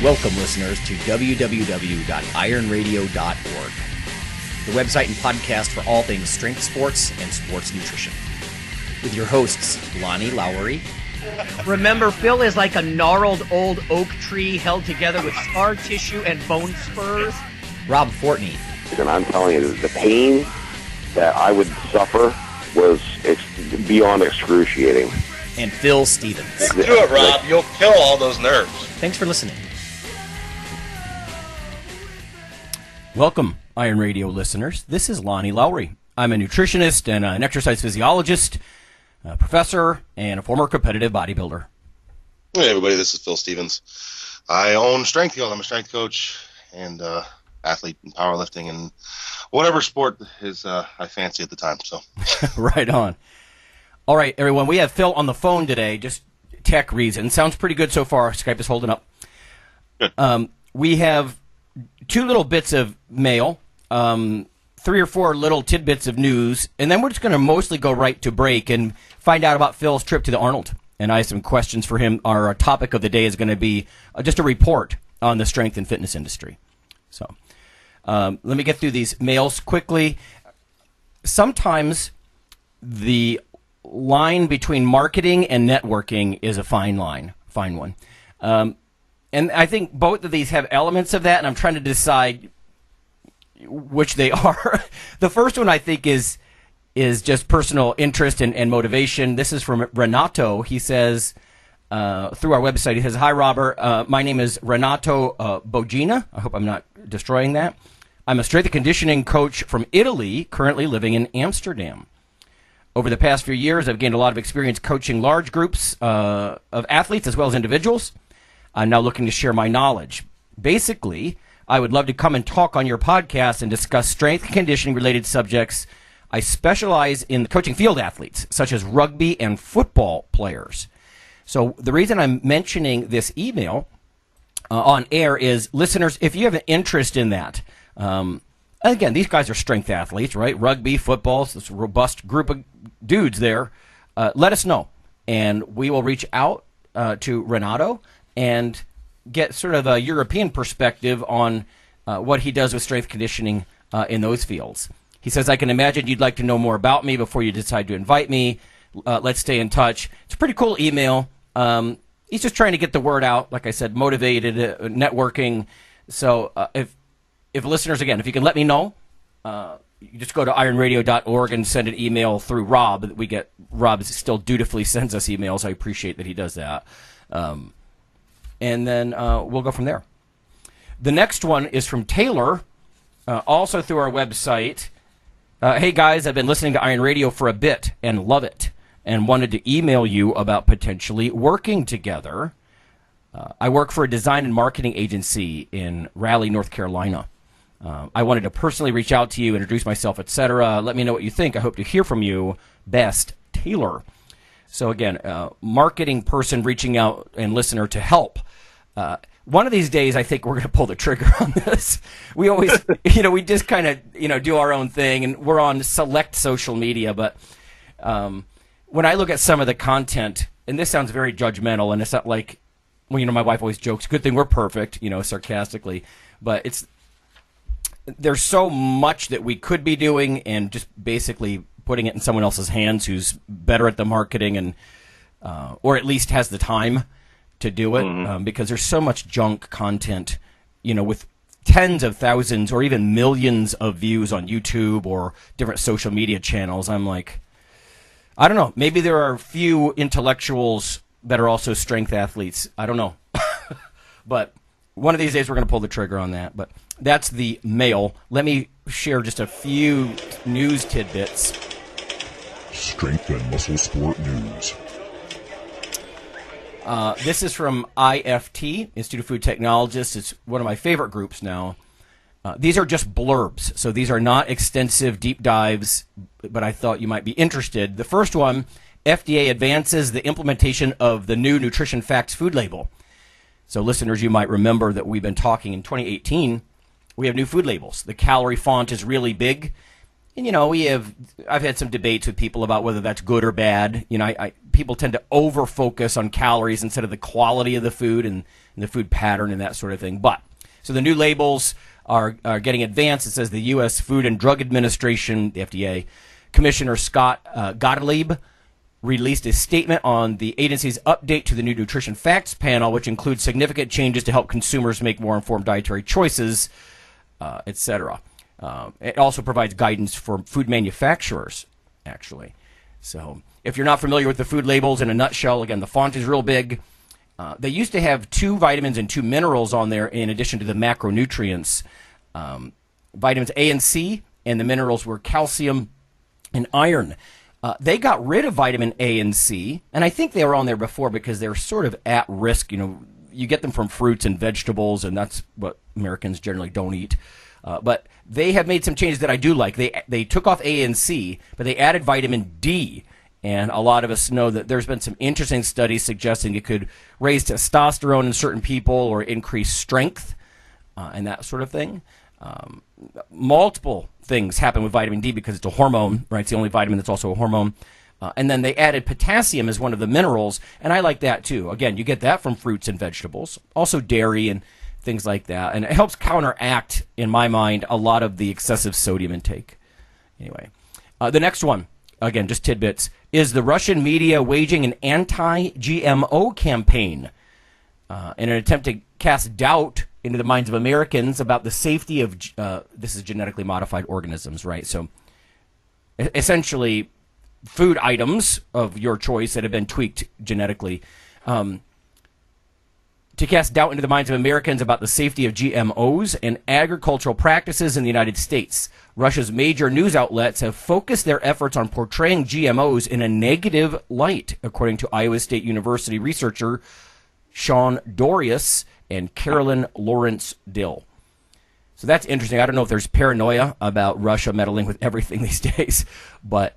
Welcome, listeners, to www.IronRadio.org, the website and podcast for all things strength sports and sports nutrition. With your hosts, Lonnie Lowry. Remember, Phil is like a gnarled old oak tree held together with scar tissue and bone spurs. Rob Fortney. And I'm telling you, the pain that I would suffer was beyond excruciating. And Phil Stevens. Do it, Rob. You'll kill all those nerves. Thanks for listening. Welcome, Iron Radio listeners. This is Lonnie Lowry. I'm a nutritionist and an exercise physiologist, a professor, and a former competitive bodybuilder. Hey, everybody. This is Phil Stevens. I own Strength Field. I'm a strength coach and athlete in powerlifting and whatever sport is I fancy at the time. So, Right on. All right, everyone. We have Phil on the phone today, just tech reasons. Sounds pretty good so far. Skype is holding up. Good. We have two little bits of mail, 3 or 4 little tidbits of news, and then we're just going to mostly go right to break and find out about Phil's trip to the Arnold. And I have some questions for him. Our topic of the day is going to be just a report on the strength and fitness industry. So let me get through these mails quickly. Sometimes the line between marketing and networking is a fine one. And I think both of these have elements of that, and I'm trying to decide which they are. The first one I think is just personal interest and motivation. This is from Renato. He says, through our website, he says, "Hi, Robert. My name is Renato Bogina. I hope I'm not destroying that. I'm a strength and conditioning coach from Italy, currently living in Amsterdam. Over the past few years, I've gained a lot of experience coaching large groups of athletes as well as individuals. I'm now looking to share my knowledge. Basically, I would love to come and talk on your podcast and discuss strength and conditioning related subjects. I specialize in coaching field athletes, such as rugby and football players." So the reason I'm mentioning this email on air is, listeners, if you have an interest in that, again, these guys are strength athletes, right? Rugby, football, this robust group of dudes there. Let us know, and we will reach out to Renato and get sort of a European perspective on what he does with strength conditioning in those fields. He says, "I can imagine you'd like to know more about me before you decide to invite me. Let's stay in touch." It's a pretty cool email. He's just trying to get the word out. Like I said, motivated, networking. So if listeners, again, if you can let me know, you just go to IronRadio.org and send an email through Rob. Rob still dutifully sends us emails. I appreciate that he does that. And then we'll go from there. The next one is from Taylor, also through our website. "Hey, guys, I've been listening to Iron Radio for a bit and love it and wanted to email you about potentially working together. I work for a design and marketing agency in Raleigh, North Carolina. I wanted to personally reach out to you, introduce myself, etc. Let me know what you think. I hope to hear from you. Best, Taylor." So again, marketing person reaching out and listener to help. One of these days, I think we're going to pull the trigger on this. We always, we just kind of, do our own thing, and we're on select social media. But when I look at some of the content, and this sounds very judgmental, and it's not like, well, my wife always jokes, "Good thing we're perfect," sarcastically. But there's so much that we could be doing, and just basically putting it in someone else's hands who's better at the marketing and or at least has the time to do it, because there's so much junk content, with tens of thousands or even millions of views on YouTube or different social media channels. I'm like, I don't know. Maybe there are a few intellectuals that are also strength athletes. I don't know. But one of these days we're going to pull the trigger on that. But that's the mail. Let me share just a few news tidbits. Strength and muscle sport news. This is from IFT, Institute of Food Technologists. It's one of my favorite groups now. These are just blurbs, so these are not extensive deep dives, but I thought you might be interested. The first one, FDA advances the implementation of the new Nutrition Facts food label. So listeners, you might remember that we've been talking in 2018, we have new food labels. The calorie font is really big. And, I've had some debates with people about whether that's good or bad. people tend to over-focus on calories instead of the quality of the food and the food pattern and that sort of thing. But so the new labels are getting advanced. It says the U.S. Food and Drug Administration, the FDA, Commissioner Scott Gottlieb released a statement on the agency's update to the new Nutrition Facts Panel, which includes significant changes to help consumers make more informed dietary choices, etc. It also provides guidance for food manufacturers, actually. So if you're not familiar with the food labels, in a nutshell, again, the font is real big. They used to have 2 vitamins and 2 minerals on there in addition to the macronutrients. Vitamins A and C, and the minerals were calcium and iron. They got rid of vitamin A and C, and I think they were on there before because they're sort of at risk. You get them from fruits and vegetables, and that's what Americans generally don't eat. But they have made some changes that I do like. They took off A and C, but they added vitamin D. And a lot of us know that there's been some interesting studies suggesting it could raise testosterone in certain people or increase strength and that sort of thing. Multiple things happen with vitamin D because it's a hormone, right? It's the only vitamin that's also a hormone. And then they added potassium as one of the minerals, and I like that too. Again, you get that from fruits and vegetables, also dairy and things like that. And it helps counteract, in my mind, a lot of the excessive sodium intake. Anyway, the next one, again, just tidbits, is the Russian media waging an anti-GMO campaign in an attempt to cast doubt into the minds of Americans about the safety of, this is genetically modified organisms, right? So essentially food items of your choice that have been tweaked genetically, to cast doubt into the minds of Americans about the safety of GMOs and agricultural practices in the United States. Russia's major news outlets have focused their efforts on portraying GMOs in a negative light, according to Iowa State University researcher Sean Dorius and Carolyn Lawrence Dill. So that's interesting. I don't know if there's paranoia about Russia meddling with everything these days, but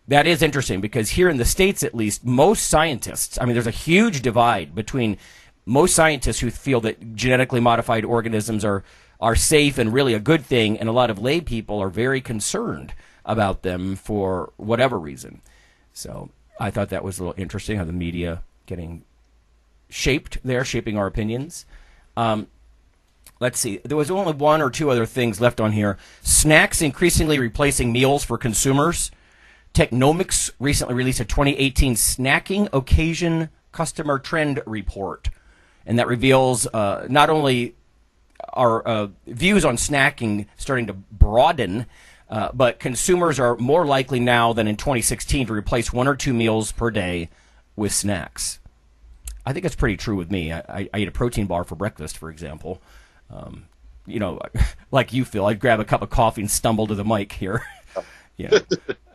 that is interesting because here in the States, at least, most scientists, there's a huge divide between most scientists who feel that genetically modified organisms are safe and really a good thing, and a lot of lay people are very concerned about them for whatever reason. So I thought that was a little interesting, how the media getting shaped there, shaping our opinions. Let's see. There was only 1 or 2 other things left on here. Snacks increasingly replacing meals for consumers. Technomics recently released a 2018 snacking occasion customer trend report. And that reveals not only our views on snacking starting to broaden, but consumers are more likely now than in 2016 to replace 1 or 2 meals per day with snacks. I think that's pretty true with me. I eat a protein bar for breakfast, for example. Like you, Phil, I'd grab a cup of coffee and stumble to the mic here. Yeah.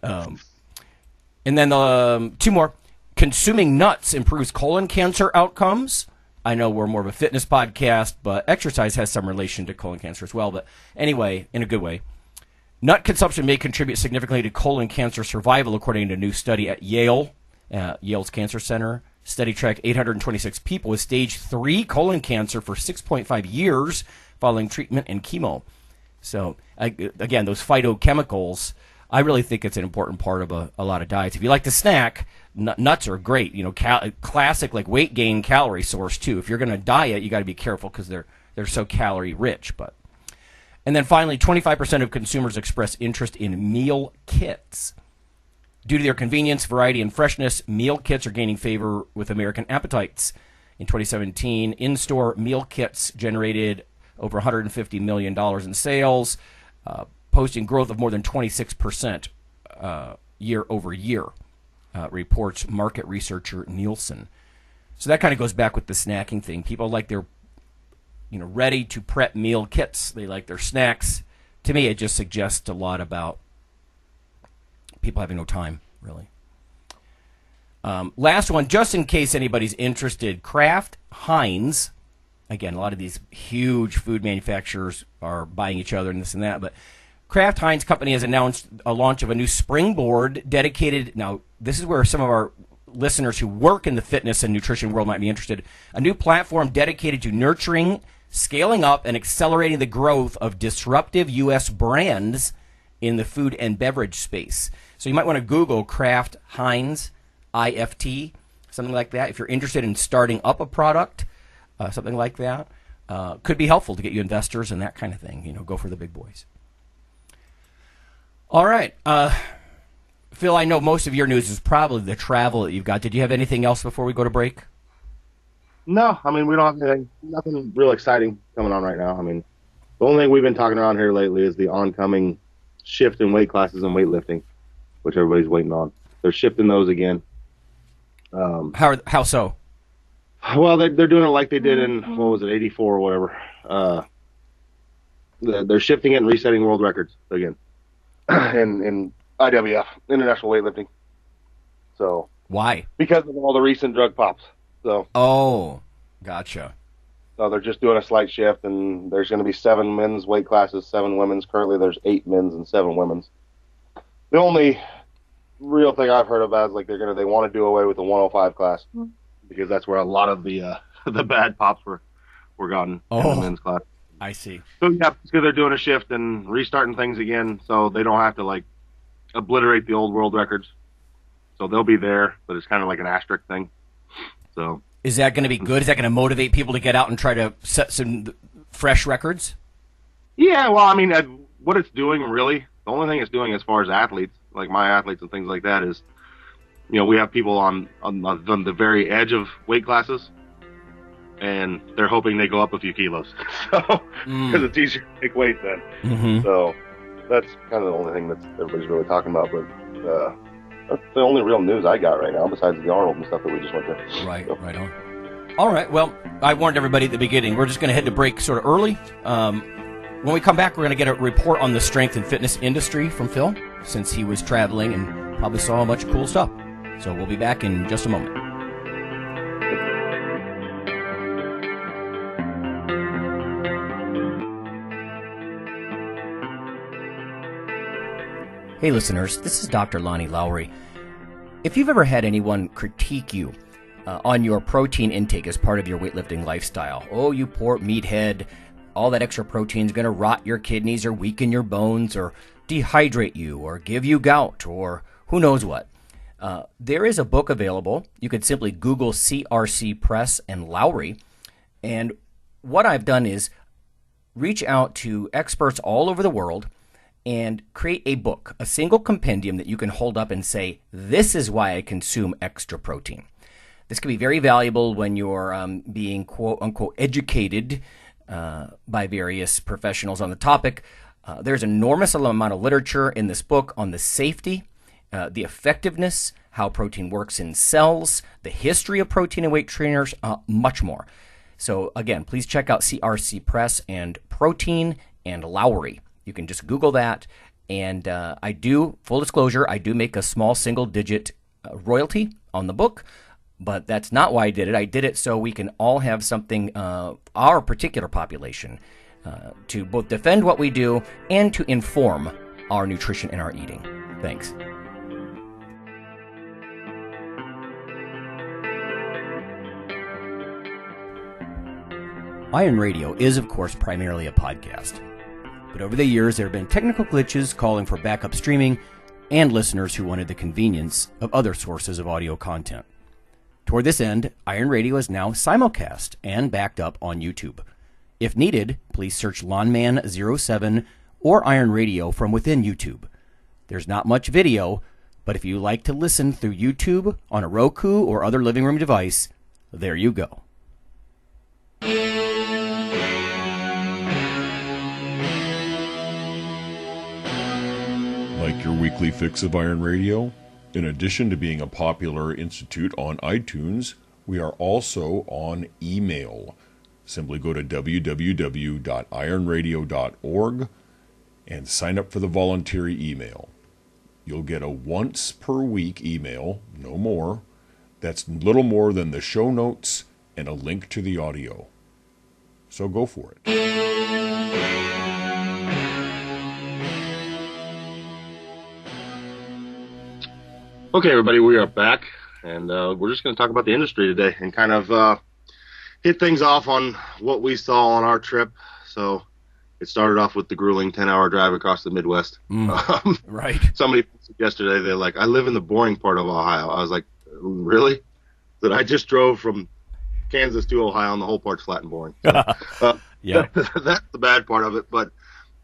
And then 2 more. Consuming nuts improves colon cancer outcomes. I know we're more of a fitness podcast, but exercise has some relation to colon cancer as well. But anyway, in a good way. Nut consumption may contribute significantly to colon cancer survival, according to a new study at Yale's Cancer Center. Study tracked 826 people with stage 3 colon cancer for 6.5 years following treatment and chemo. So, again, those phytochemicals, I really think it's an important part of a lot of diets. If you like to snack, nuts are great. Classic like weight gain calorie source too. If you're going to diet, you got to be careful because they're so calorie rich. And then finally, 25% of consumers express interest in meal kits. Due to their convenience, variety, and freshness, meal kits are gaining favor with American appetites. In 2017, in-store meal kits generated over $150 million in sales, posting growth of more than 26% year over year, reports market researcher Nielsen. So that kind of goes back with the snacking thing. People like their ready to prep meal kits. They like their snacks. To me, it just suggests a lot about people having no time, really. Last one, just in case anybody's interested, Kraft Heinz. Again, a lot of these huge food manufacturers are buying each other and this and that, but Kraft Heinz Company has announced a launch of a new springboard dedicated. Now, this is where some of our listeners who work in the fitness and nutrition world might be interested. A new platform dedicated to nurturing, scaling up, and accelerating the growth of disruptive U.S. brands in the food and beverage space. So you might want to Google Kraft Heinz, IFT, something like that. If you're interested in starting up a product, something like that, could be helpful to get you investors and that kind of thing. Go for the big boys. All right. Phil, I know most of your news is probably the travel that you've got. Did you have anything else before we go to break? No, I mean, we don't have nothing real exciting coming on right now. I mean, the only thing we've been talking around here lately is the oncoming shift in weight classes and weightlifting, which everybody's waiting on. They're shifting those again. How so? Well, they're doing it like they did in, 84 or whatever. They're shifting it and resetting world records again in IWF, International Weightlifting. So why? Because of all the recent drug pops. So. Oh, gotcha. So they're just doing a slight shift, and there's going to be 7 men's weight classes, 7 women's. Currently, there's 8 men's and 7 women's. The only real thing I've heard about is like they want to do away with the 105 class because that's where a lot of the bad pops were gotten in the men's class. I see. So yeah, because they're doing a shift and restarting things again, so they don't have to like obliterate the old world records. So they'll be there, but it's kind of like an asterisk thing. So is that going to be good? Is that going to motivate people to get out and try to set some fresh records? Yeah, well, I mean, what it's doing really, the only thing it's doing as far as athletes, like my athletes and things like that, is, we have people on the very edge of weight classes, and they're hoping they go up a few kilos, so because it's easier to take weight then. Mm-hmm. So that's kind of the only thing that everybody's really talking about, but that's the only real news I got right now, besides the Arnold and stuff that we just went through. Right, right on. All right, well, I warned everybody at the beginning. We're just going to head to break sort of early. When we come back, we're going to get a report on the strength and fitness industry from Phil, since he was traveling and probably saw a bunch of cool stuff. So we'll be back in just a moment. Hey listeners, this is Dr. Lonnie Lowry. If you've ever had anyone critique you on your protein intake as part of your weightlifting lifestyle, oh, you poor meathead, all that extra protein is going to rot your kidneys or weaken your bones or dehydrate you or give you gout or who knows what. There is a book available. You could simply Google CRC Press and Lowry. And what I've done is reach out to experts all over the world and create a book, a single compendium that you can hold up and say, this is why I consume extra protein. This can be very valuable when you're being quote-unquote educated by various professionals on the topic. There's an enormous amount of literature in this book on the safety, the effectiveness, how protein works in cells, the history of protein and weight trainers, much more. So again, please check out CRC Press and Protein and Lowry. You can just Google that. And I do, full disclosure, I do make a small single-digit royalty on the book. But that's not why I did it. I did it so we can all have something, our particular population, to both defend what we do and to inform our nutrition and our eating. Thanks. IronRadio is, of course, primarily a podcast. But over the years, there have been technical glitches calling for backup streaming and listeners who wanted the convenience of other sources of audio content. Toward this end, IronRadio is now simulcast and backed up on YouTube. If needed, please search Lawnman07 or IronRadio from within YouTube. There's not much video, but if you like to listen through YouTube on a Roku or other living room device, there you go. Like your weekly fix of Iron Radio? In addition to being a popular institute on iTunes, we are also on email. Simply go to www.ironradio.org and sign up for the voluntary email. You'll get a once per week email, no more. That's little more than the show notes and a link to the audio. So go for it. Okay, everybody, we are back, and we're just going to talk about the industry today and kind of hit things off on what we saw on our trip. So it started off with the grueling 10-hour drive across the Midwest. Right. Somebody yesterday, they're like, I live in the boring part of Ohio. I was like, really? That I just drove from Kansas to Ohio and the whole part's flat and boring. So, Yeah. That's the bad part of it. But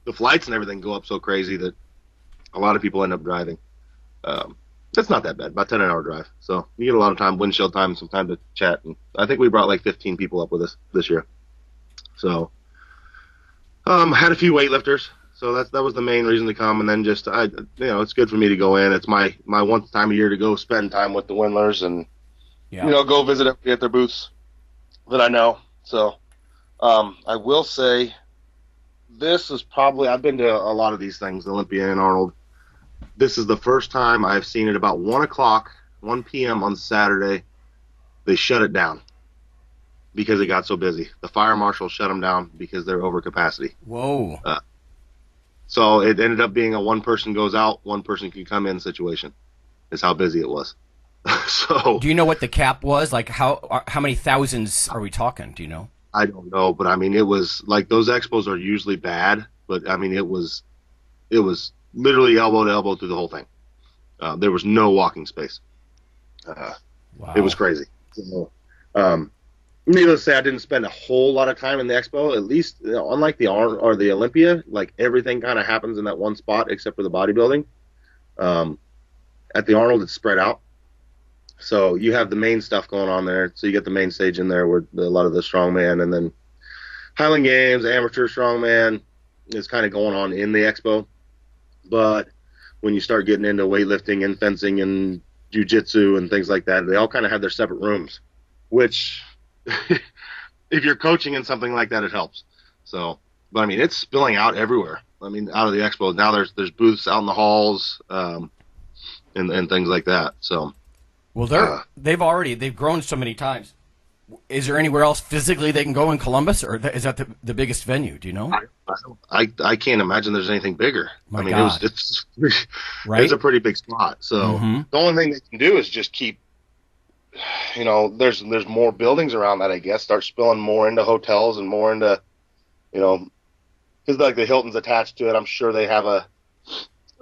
the flights and everything go up so crazy that a lot of people end up driving. That's not that bad, about 10-hour drive. So you get a lot of time, windshield time, some time to chat. And I think we brought like 15 people up with us this year. So had a few weightlifters. So that was the main reason to come. And then just, it's good for me to go in. It's my one time a year to go spend time with the Windlers and, go visit everybody at their booths that I know. So I will say this is probably, I've been to a lot of these things, Olympia and Arnold. This is the first time I've seen it about 1 p.m. on Saturday. They shut it down because it got so busy. The fire marshal shut them down because they're over capacity. Whoa. So it ended up being a one person goes out, one person can come in situation. Is how busy it was. So do you know what the cap was? Like how many thousands are we talking? Do you know? I don't know, but I mean, it was like those expos are usually bad, but I mean, it was literally elbow to elbow through the whole thing. There was no walking space. Wow. It was crazy. So, needless to say, I didn't spend a whole lot of time in the expo. At least, unlike the Arnold or the Olympia, like everything kind of happens in that one spot except for the bodybuilding. At the Arnold, it's spread out. So you have the main stuff going on there. So you get the main stage in there where a lot of the strongman, and then Highland Games, amateur strongman is kind of going on in the expo. But when you start getting into weightlifting and fencing and jiu-jitsu and things like that, they all kind of have their separate rooms, which if you're coaching in something like that, it helps. So, but I mean, it's spilling out everywhere. I mean, out of the expo now, there's booths out in the halls, and things like that. So, well, they've grown so many times. Is there anywhere else physically they can go in Columbus, or is that the biggest venue? Do you know? I can't imagine there's anything bigger. My God. It's right? It's a pretty big spot. So the only thing they can do is just keep, there's more buildings around that, I guess, start spilling more into hotels and more into, because like the Hilton's attached to it. I'm sure they have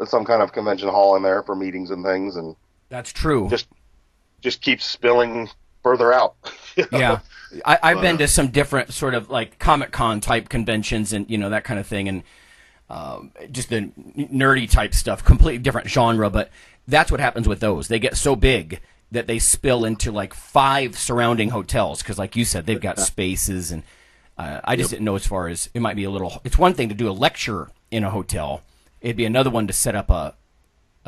some kind of convention hall in there for meetings and things, and that's true. Just keep spilling further out. Yeah. I've been to some different sort of like Comic-Con type conventions and, that kind of thing, and just the nerdy type stuff, completely different genre, but that's what happens with those. They get so big that they spill into like 5 surrounding hotels because, like you said, they've got spaces, and I just didn't know as far as it might be a little – it's one thing to do a lecture in a hotel. It'd be another one to set up a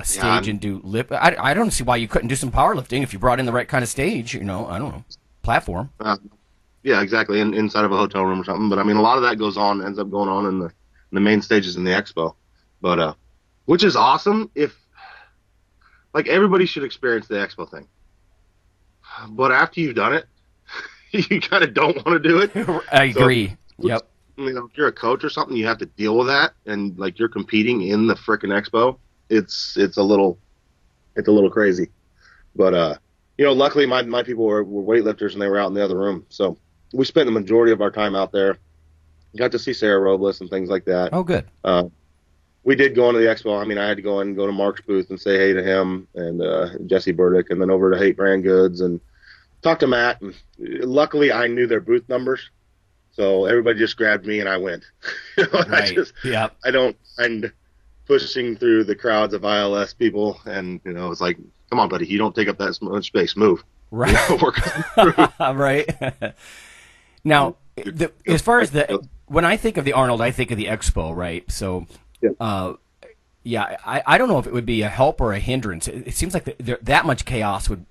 stage and do lip. I don't see why you couldn't do some powerlifting if you brought in the right kind of stage. I don't know, platform. Yeah, exactly. Inside of a hotel room or something. But I mean, a lot of that ends up going on in the main stages in the expo. But which is awesome. If like everybody should experience the expo thing. But after you've done it, you kind of don't want to do it. I agree. Yep. If you're a coach or something, you have to deal with that, and like you're competing in the frickin' expo. It's a little crazy, but luckily my people were weightlifters and they were out in the other room, so we spent the majority of our time out there. Got to see Sarah Robles and things like that. Oh, good. We did go into the expo. I mean, I had to go to Mark's booth and say hey to him and Jesse Burdick, and then over to Hate Brand Goods and talk to Matt. And luckily, I knew their booth numbers, so everybody just grabbed me and I went. Right. I don't mind pushing through the crowds of ILS people, and it's like, come on, buddy, you don't take up that much space. Move. Right. We're coming through. Right. Now, as far as when I think of the Arnold, I think of the Expo, right? So, I don't know if it would be a help or a hindrance. It seems like that much chaos would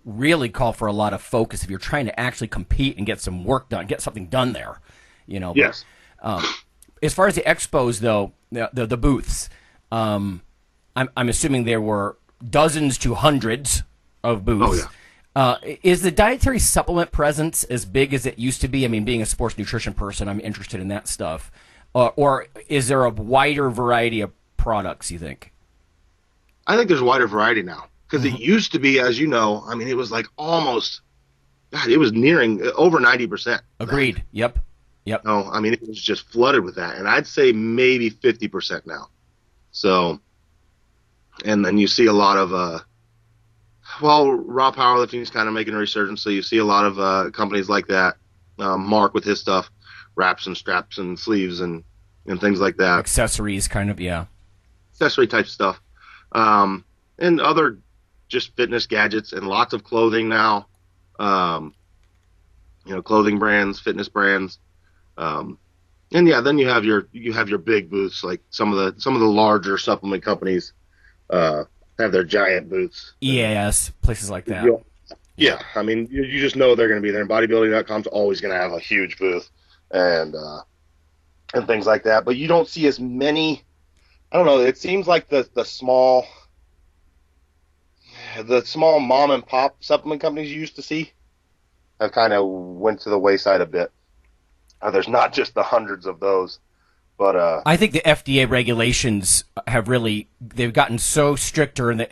really call for a lot of focus if you're trying to actually compete and get some work done, get something done there. Yes. But, as far as the expos, though, the booths, I'm assuming there were dozens to hundreds of booths. Oh, yeah. Is the dietary supplement presence as big as it used to be? I mean, being a sports nutrition person, I'm interested in that stuff. Or is there a wider variety of products, you think? I think there's a wider variety now. Because it used to be, as you know, I mean, it was like almost, God, it was nearing over 90%. Agreed. Yep. No, I mean, it was just flooded with that. And I'd say maybe 50% now. So, and then you see a lot of, Well, raw powerlifting is kind of making a resurgence, so you see a lot of companies like that. Mark with his stuff, wraps and straps and sleeves and things like that. Accessories, kind of, yeah. Accessory type stuff. And other just fitness gadgets and lots of clothing now. Clothing brands, fitness brands. And yeah, then you have your big booths, like some of the larger supplement companies have their giant booths. EAS, places like that. Yeah, I mean, you just know they're going to be there. And bodybuilding.com's always going to have a huge booth and things like that. But you don't see as many. I don't know. It seems like the small mom and pop supplement companies you used to see have kind of went to the wayside a bit. There's not just the hundreds of those. But I think the FDA regulations they've gotten so much stricter, and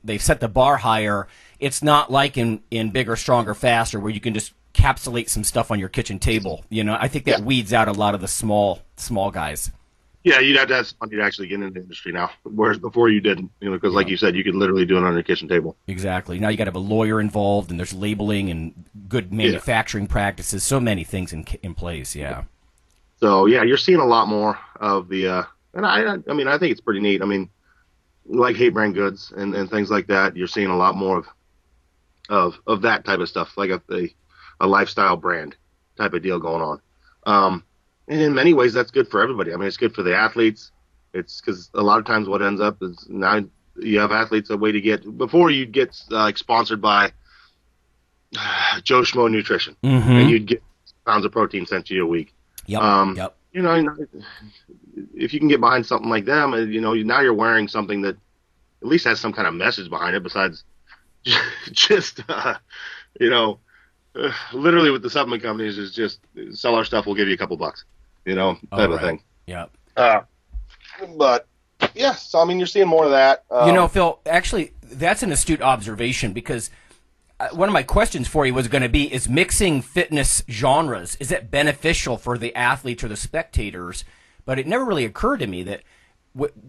they've set the bar higher. It's not like in Bigger, Stronger, Faster, where you can just capsulate some stuff on your kitchen table. I think that weeds out a lot of the small guys. Yeah, you'd have to have somebody to actually get into the industry now, whereas before you didn't. Because like you said, you could literally do it on your kitchen table. Exactly. Now you got to have a lawyer involved, and there's labeling and good manufacturing practices. So many things in place. Yeah. So yeah, you're seeing a lot more of the, and I mean, I think it's pretty neat. I mean, like hate brand goods and things like that. You're seeing a lot more of that type of stuff, like a lifestyle brand type of deal going on. And in many ways, that's good for everybody. I mean, it's good for the athletes. It's because a lot of times what ends up is now you have athletes a way to get before you'd get sponsored by Joe Schmo Nutrition, and you'd get pounds of protein sent to you a week. Yep. If you can get behind something like them, now you're wearing something that at least has some kind of message behind it besides just, literally with the supplement companies is just sell our stuff, we'll give you a couple bucks, type of thing. Yeah. But yeah, so I mean, you're seeing more of that. Phil, actually, that's an astute observation because one of my questions for you was going to be, is mixing fitness genres, is it beneficial for the athletes or the spectators? But it never really occurred to me that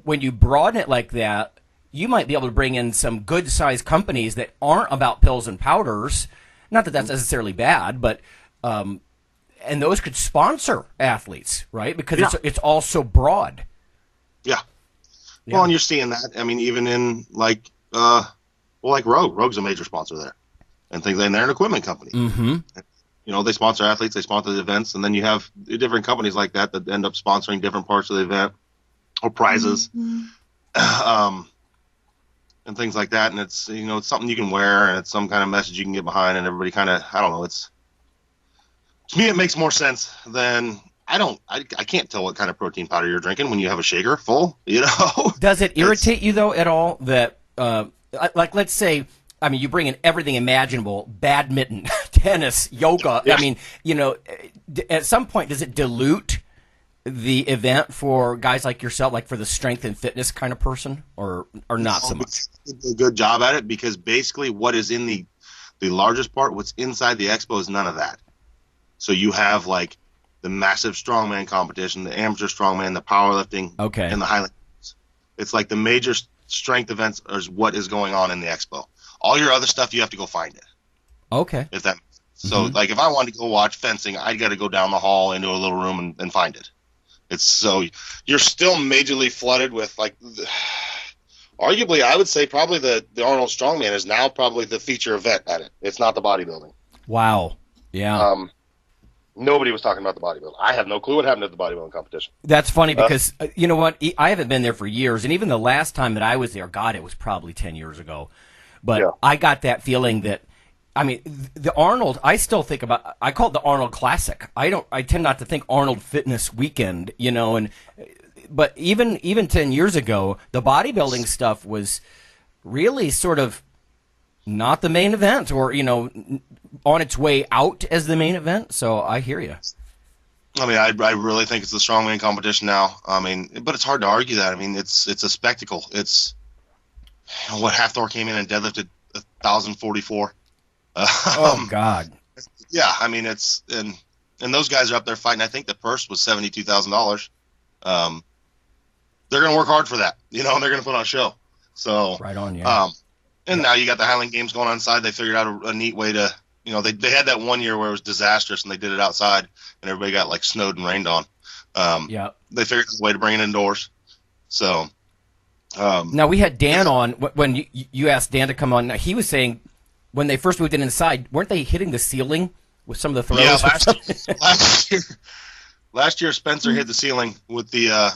when you broaden it like that, you might be able to bring in some good-sized companies that aren't about pills and powders. Not that that's necessarily bad, but and those could sponsor athletes, right? Because it's all so broad. Yeah. Well, and you're seeing that. I mean, even in like Rogue. Rogue's a major sponsor there. And things, and they're an equipment company. Mm-hmm. They sponsor athletes, they sponsor the events, and then you have different companies like that end up sponsoring different parts of the event or prizes, and things like that. And it's it's something you can wear, and it's some kind of message you can get behind, and everybody kind of to me it makes more sense than I can't tell what kind of protein powder you're drinking when you have a shaker full. Does it irritate you though at all that like let's say, I mean, you bring in everything imaginable, badminton, tennis, yoga. Yeah. I mean, at some point, does it dilute the event for guys like yourself, like for the strength and fitness kind of person, or not so much? A good job at it, because basically what is in the largest part, what's inside the expo is none of that. So you have like the massive strongman competition, the amateur strongman, the powerlifting, and the highlight. It's like the major strength events is what is going on in the expo. All your other stuff, you have to go find it. Okay. If that makes sense. So, like, if I wanted to go watch fencing, I'd got to go down the hall into a little room and find it. It's so you're still majorly flooded with, like, arguably, I would say probably the Arnold Strongman is now probably the feature event at it. It's not the bodybuilding. Wow. Yeah. Nobody was talking about the bodybuilding. I have no clue what happened at the bodybuilding competition. That's funny because, you know what? I haven't been there for years. And even the last time that I was there, God, it was probably 10 years ago. But I got that feeling that, I mean, the Arnold, I still think about, I call it the Arnold Classic. I tend not to think Arnold Fitness Weekend, but even 10 years ago, the bodybuilding stuff was really sort of not the main event, or, on its way out as the main event. So I hear you. I mean, I really think it's the strongman competition now. I mean, but it's hard to argue that. I mean, it's a spectacle. It's what Hathor came in and deadlifted 1,044. Oh God. Yeah, I mean it's and those guys are up there fighting. I think the purse was $72,000. They're going to work hard for that, and they're going to put on a show. So right on, yeah. And now you got the Highland Games going on inside. They figured out a neat way to, they had that one year where it was disastrous and they did it outside and everybody got like snowed and rained on. They figured out a way to bring it indoors. So now we had Dan on when you asked Dan to come on. He was saying when they first moved it inside, weren't they hitting the ceiling with some of the throws? Yeah, last year Spencer hit the ceiling with the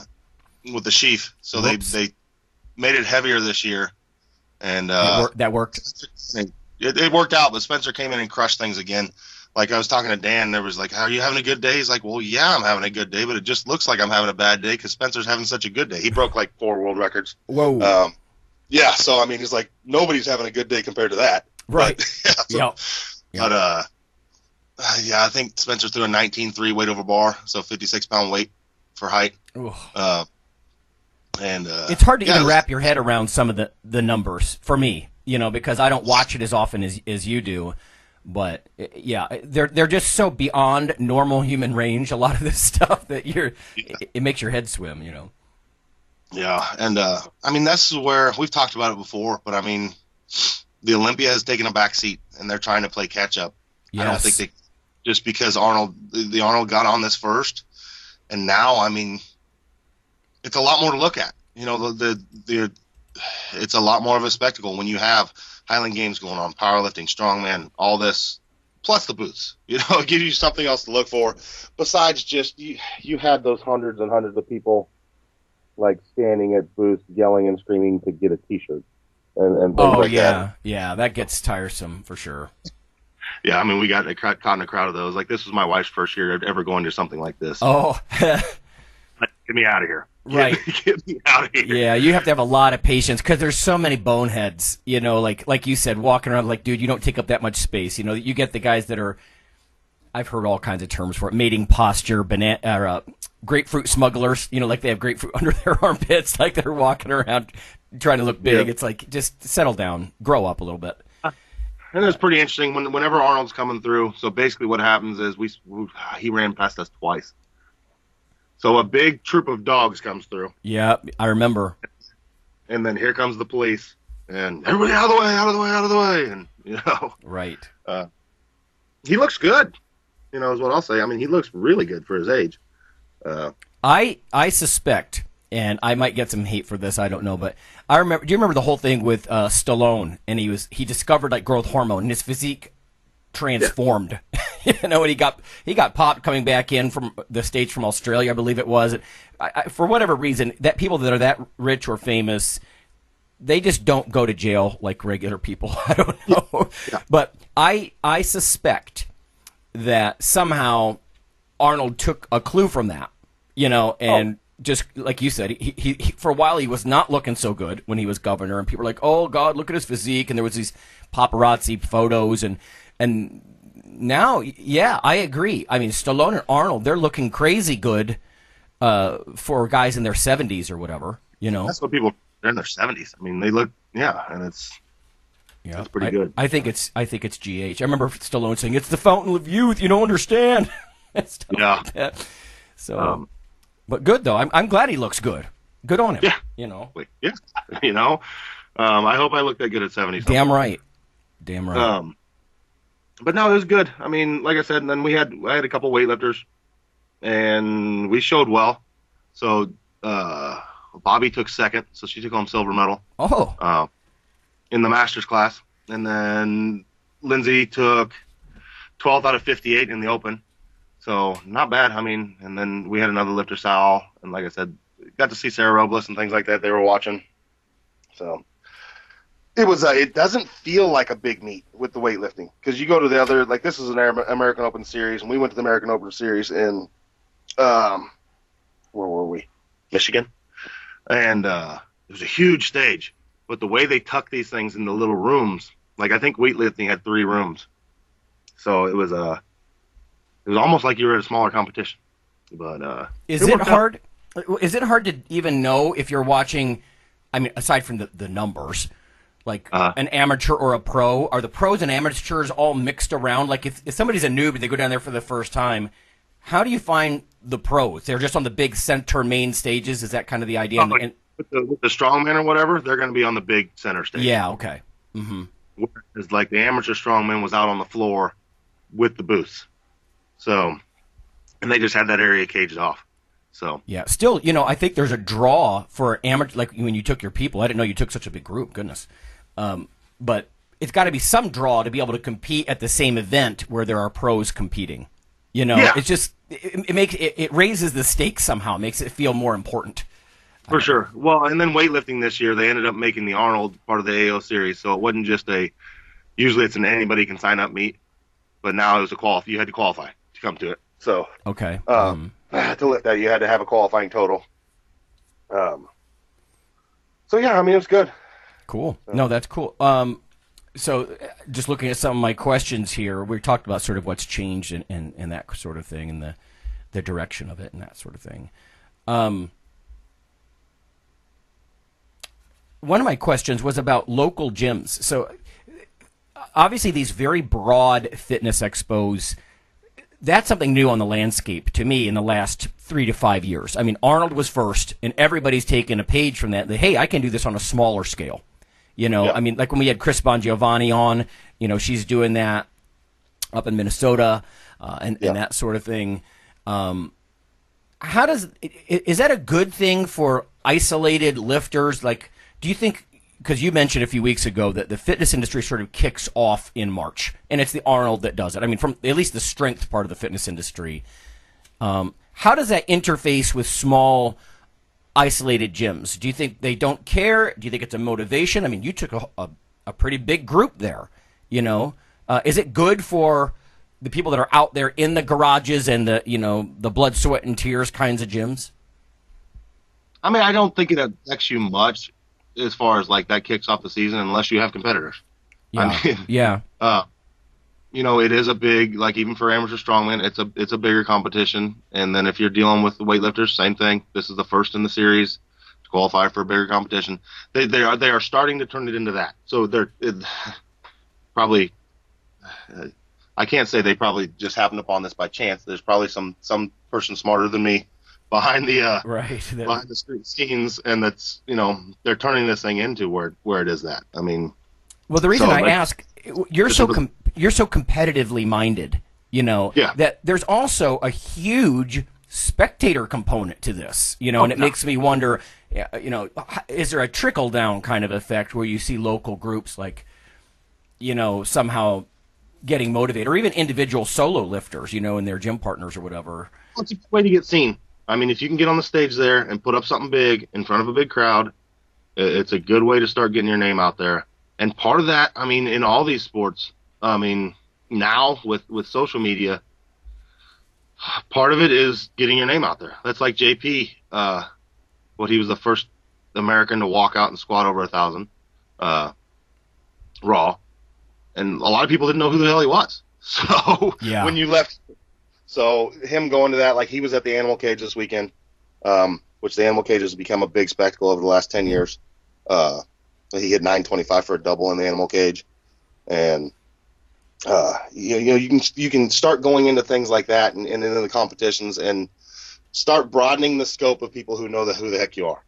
sheath. So they made it heavier this year. And that worked. It worked out, but Spencer came in and crushed things again. Like I was talking to Dan, there was like, "Are you having a good day?" He's like, "Well, yeah, I'm having a good day, but it just looks like I'm having a bad day because Spencer's having such a good day." He broke like 4 world records. Whoa. Yeah, so I mean, he's like, nobody's having a good day compared to that. Right. But I think Spencer threw a 19.3 weight over bar, so 56-pound weight for height. It's hard to even wrap your head around some of the numbers for me, because I don't watch it as often as you do. But yeah, they're just so beyond normal human range. A lot of this stuff that it makes your head swim. Yeah, and I mean that's where we've talked about it before. But I mean, the Olympia has taken a back seat, and they're trying to play catch up. Yes. I don't think just because Arnold got on this first, and now I mean. It's a lot more to look at. It's a lot more of a spectacle when you have Highland Games going on, powerlifting, strongman, all this, plus the booths. It gives you something else to look for besides just you had those hundreds and hundreds of people like standing at booths yelling and screaming to get a T-shirt. And things like that. Yeah, that gets tiresome for sure. Yeah, I mean, we got caught in a crowd of those. Like, this was my wife's first year ever going to something like this. Oh. Get me out of here. Right. Get me out of here. Yeah, you have to have a lot of patience because there's so many boneheads, like you said, walking around like, dude, you don't take up that much space. You get the guys that are, I've heard all kinds of terms for it, mating posture, grapefruit smugglers, like they have grapefruit under their armpits, like they're walking around trying to look big. Yeah. It's like, just settle down, grow up a little bit. And it's pretty interesting whenever Arnold's coming through. So basically what happens is he ran past us twice. So a big troop of dogs comes through. Yeah, I remember. And then here comes the police, and everybody out of the way, out of the way, out of the way, and Right. He looks good. Is what I'll say. I mean, he looks really good for his age. I suspect, and I might get some hate for this, I don't know, but I remember. Do you remember the whole thing with Stallone? And he discovered like growth hormone, and his physique transformed. Yeah. And he got popped coming back in from the States from Australia, I believe it was. For whatever reason, that people that are that rich or famous, they just don't go to jail like regular people. I don't know. Yeah. But I suspect that somehow Arnold took a clue from that, and just like you said, he for a while he was not looking so good when he was governor, and people were like, "Oh God, look at his physique," and there was these paparazzi photos, and now, yeah, I agree. I mean, Stallone and Arnold, they're looking crazy good for guys in their 70s or whatever. That's what people are in their 70s. I mean, they look, and it's pretty good. I think it's GH. I remember Stallone saying, "It's the fountain of youth. You don't understand." Yeah. Like that. So, but good though. I'm glad he looks good. Good on him. Yeah. Yeah. I hope I look that good at 70. Damn right. But no, it was good. I mean, like I said, and then I had a couple weightlifters, and we showed well. So Bobby took second, so she took home silver medal. Oh. In the masters class, and then Lindsay took 12th out of 58 in the open. So not bad. I mean, and then we had another lifter, Sal, and like I said, got to see Sarah Robles and things like that. They were watching. So. It was. It doesn't feel like a big meet with the weightlifting because you go to the other. Like this is an American Open series, and we went to the American Open series in, where were we? Michigan, and it was a huge stage. But the way they tuck these things in the little rooms, like I think weightlifting had 3 rooms, so it was almost like you were at a smaller competition. But is it hard? Is it hard to even know if you're watching? I mean, aside from the numbers. Like an amateur or a pro? Are the pros and amateurs all mixed around? Like if somebody's a noob and they go down there for the first time, how do you find the pros? They're just on the big center main stages? Is that kind of the idea? With the strongman or whatever, they're going to be on the big center stage. Yeah, okay. Mm-hmm. Whereas like the amateur strongman was out on the floor with the booths. So, and they just had that area caged off. So yeah, still, I think there's a draw for amateur. Like when you took your people, I didn't know you took such a big group. Goodness, but it's got to be some draw to be able to compete at the same event where there are pros competing. Yeah. It's just it raises the stakes somehow, makes it feel more important. For sure. Well, and then weightlifting this year, they ended up making the Arnold part of the AO series, so it wasn't just usually it's an anybody can sign up meet, but now it was you had to qualify to come to it. So okay, to lift that, you had to have a qualifying total. So yeah, I mean, it was good. Cool. No, that's cool. So just looking at some of my questions here, we talked about sort of what's changed and that sort of thing, and the direction of it and that sort of thing. One of my questions was about local gyms. So obviously these very broad fitness expos, that's something new on the landscape to me in the last 3 to 5 years. I mean, Arnold was first, and everybody's taken a page from that. Hey, I can do this on a smaller scale. Yeah. I mean, like when we had Chris Bongiovanni on, she's doing that up in Minnesota and that sort of thing. Is that a good thing for isolated lifters? Like, do you think, because you mentioned a few weeks ago that the fitness industry sort of kicks off in March, and it's the Arnold that does it. I mean, from at least the strength part of the fitness industry. How does that interface with small, isolated gyms? Do you think they don't care? Do you think it's a motivation? I mean, you took a pretty big group there, Is it good for the people that are out there in the garages and the blood, sweat, and tears kinds of gyms? I mean, I don't think it affects you much as far as like that kicks off the season unless you have competitors. Yeah. I mean, yeah. It is a big, like even for amateur strongman, it's a bigger competition. And then if you're dealing with the weightlifters, same thing. This is the first in the series to qualify for a bigger competition. They are starting to turn it into that. So probably, I can't say they probably just happened upon this by chance. There's probably some person smarter than me behind the behind the street scenes, and that's they're turning this thing into where it is that. I mean, well, the reason I ask, you're so competitively minded, that there's also a huge spectator component to this, and it makes me wonder, is there a trickle down kind of effect where you see local groups like, somehow getting motivated, or even individual solo lifters, and their gym partners or whatever. Well, it's a way to get seen. I mean, if you can get on the stage there and put up something big in front of a big crowd, it's a good way to start getting your name out there. And part of that, I mean, in all these sports, I mean, now with social media, part of it is getting your name out there. That's like JP, he was the first American to walk out and squat over 1,000 raw. And a lot of people didn't know who the hell he was. So when you left, so him going to that, like he was at the animal cage this weekend, which the animal cage has become a big spectacle over the last 10 years. He hit 925 for a double in the animal cage. And, you can start going into things like that and into the competitions and start broadening the scope of people who know who the heck you are.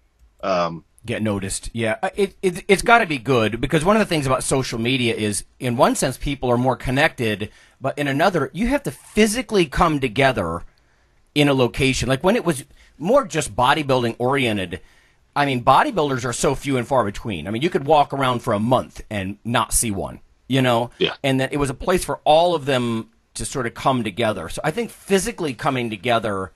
Get noticed. Yeah. It's got to be good, because one of the things about social media is, in one sense, people are more connected, but in another, you have to physically come together in a location. Like when it was more just bodybuilding oriented, I mean, bodybuilders are so few and far between. I mean, you could walk around for a month and not see one, Yeah. And that it was a place for all of them to sort of come together. So I think physically coming together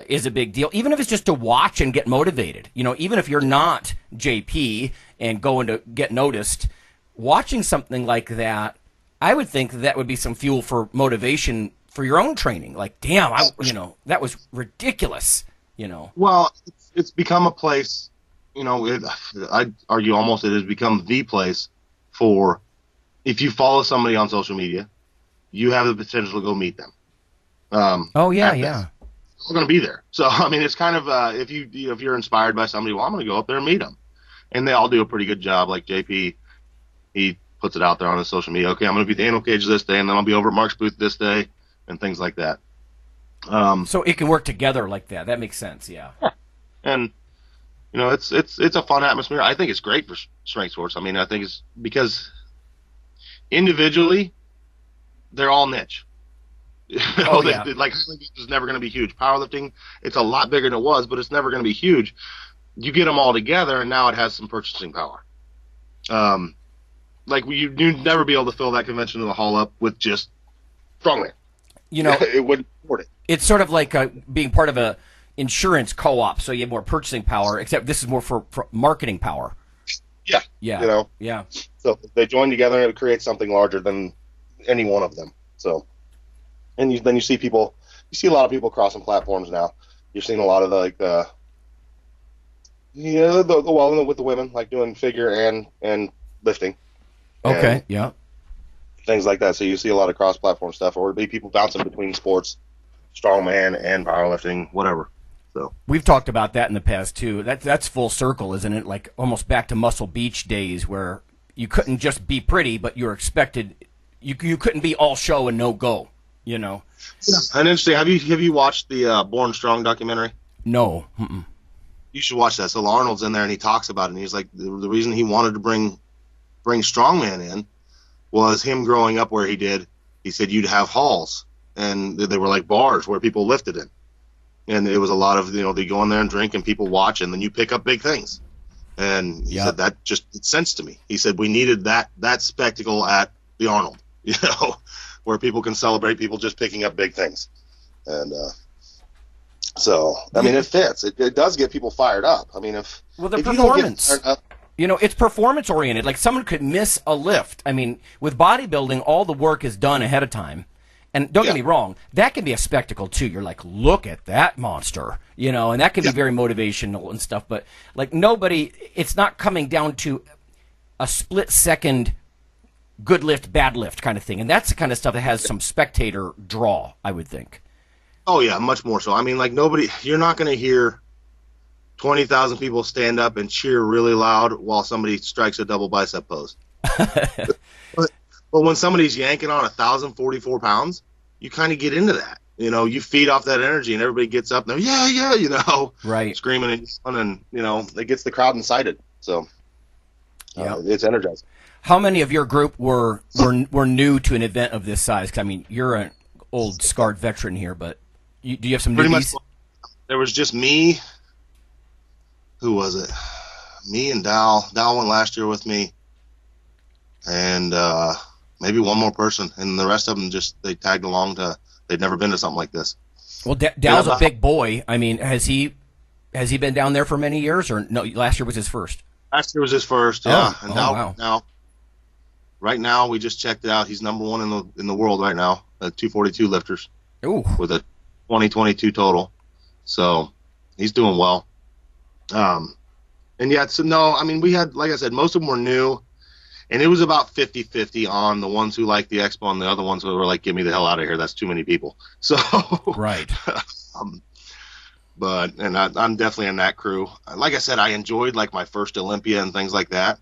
is a big deal, even if it's just to watch and get motivated. Even if you're not JP and going to get noticed, watching something like that, I would think that would be some fuel for motivation for your own training. Like, damn, that was ridiculous. Well, it's become a place. I'd argue almost it has become the place for, if you follow somebody on social media, you have the potential to go meet them. Yeah. We're going to be there. So, I mean, it's kind of, if you're inspired by somebody, well, I'm going to go up there and meet them. And they all do a pretty good job. Like JP, he puts it out there on his social media. Okay, I'm going to be at the animal cage this day, and then I'll be over at Mark's booth this day, and things like that. So it can work together like that. That makes sense, yeah. And, it's a fun atmosphere. I think it's great for strength sports. I mean, I think it's because individually they're all niche. Like it's never going to be huge. Powerlifting, it's a lot bigger than it was, but it's never going to be huge. You get them all together, and now it has some purchasing power. Like you'd never be able to fill that convention in the hall up with just strongman. It wouldn't support it. It's sort of like being part of a insurance co-op, so you have more purchasing power. Except this is more for marketing power. Yeah. Yeah. So they join together and it creates something larger than any one of them. So, and then you see a lot of people crossing platforms now. You're seeing a lot of with the women, like doing figure and lifting. Okay. Yeah. Things like that. So you see a lot of cross-platform stuff, or be people bouncing between sports, strongman and powerlifting, whatever. So we've talked about that in the past too. That's full circle, isn't it? Like almost back to Muscle Beach days, where you couldn't just be pretty, but you were expected. You couldn't be all show and no go. Yeah. And interesting. Have you watched the Born Strong documentary? No. Mm-mm. You should watch that. So Arnold's in there and he talks about it. And he's like, the reason he wanted to bring strongman in was him growing up where he did. He said you'd have halls, and they were like bars where people lifted in. And it was a lot of, they go in there and drink and people watch, and then you pick up big things. And he said that just made sense to me. He said we needed that spectacle at the Arnold, where people can celebrate people just picking up big things. And so, I mean, it fits. It does get people fired up. I mean, the performance. It's performance oriented. Like someone could miss a lift. I mean, with bodybuilding, all the work is done ahead of time. And don't get me wrong, that can be a spectacle too. You're like, look at that monster, and that can be very motivational and stuff. But like it's not coming down to a split second good lift, bad lift kind of thing. And that's the kind of stuff that has some spectator draw, I would think. Oh yeah, much more so. I mean, like you're not going to hear 20,000 people stand up and cheer really loud while somebody strikes a double bicep pose. But when somebody's yanking on 1,044 pounds, you kind of get into that. You feed off that energy, and everybody gets up and they're, right, screaming and it gets the crowd incited. So it's energizing. How many of your group were new to an event of this size? 'Cause, I mean, you're an old scarred veteran here, but do you have some pretty newbies? much? There was just me. Who was it? Me and Dal. Dal went last year with me, and maybe one more person, and the rest of them they tagged along they'd never been to something like this. Well, Dal's a big boy. I mean, has he been down there for many years, or no? Last year was his first. Last year was his first, yeah. And wow. Right now we just checked it out. He's number one in the world right now at 242 lifters. Ooh. With a 2022 total, so he's doing well. We had, like I said, most of them were new. And it was about 50-50 on the ones who liked the expo and the other ones who were like, get me the hell out of here. That's too many people. So, right. I'm definitely in that crew. Like I said, I enjoyed like my first Olympia and things like that.